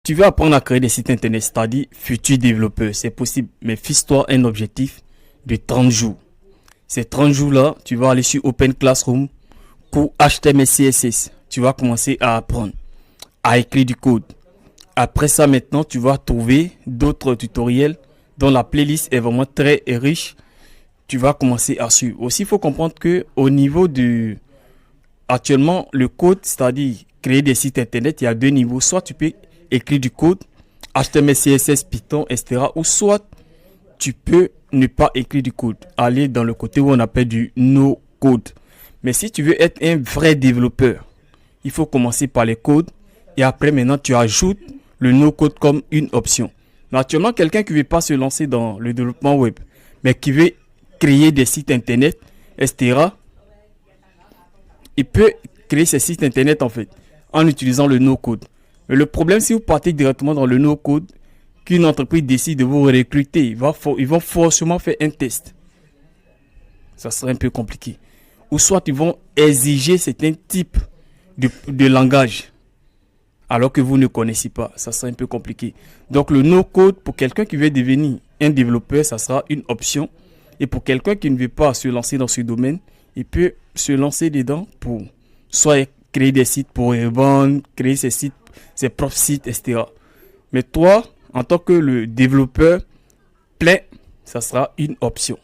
Tu veux apprendre à créer des sites internet, c'est-à-dire futur développeur, c'est possible, mais fixe-toi un objectif de 30 jours. Ces 30 jours-là, tu vas aller sur Open Classroom, cours HTML, CSS. Tu vas commencer à apprendre à écrire du code. Après ça, maintenant, tu vas trouver d'autres tutoriels dont la playlist est vraiment très riche. Tu vas commencer à suivre. Aussi, il faut comprendre que au niveau du... Actuellement, le code, c'est-à-dire créer des sites internet, il y a deux niveaux. Soit tu peux écrire du code, HTML, CSS, Python, etc. Ou soit tu peux ne pas écrire du code, aller dans le côté où on appelle du no-code. Mais si tu veux être un vrai développeur, il faut commencer par les codes et après maintenant tu ajoutes le no-code comme une option. Naturellement, quelqu'un qui ne veut pas se lancer dans le développement web, mais qui veut créer des sites internet, etc., il peut créer ses sites internet en fait en utilisant le no-code. Mais le problème, si vous partez directement dans le no-code, qu'une entreprise décide de vous recruter, ils vont forcément faire un test. Ça serait un peu compliqué. Ou soit ils vont exiger certains types de langage alors que vous ne connaissez pas. Ça serait un peu compliqué. Donc le no-code, pour quelqu'un qui veut devenir un développeur, ça sera une option. Et pour quelqu'un qui ne veut pas se lancer dans ce domaine, il peut se lancer dedans pour soit créer des sites pour revendre, créer ses sites, ses propres sites, etc. Mais toi, en tant que le développeur plein, ça sera une option.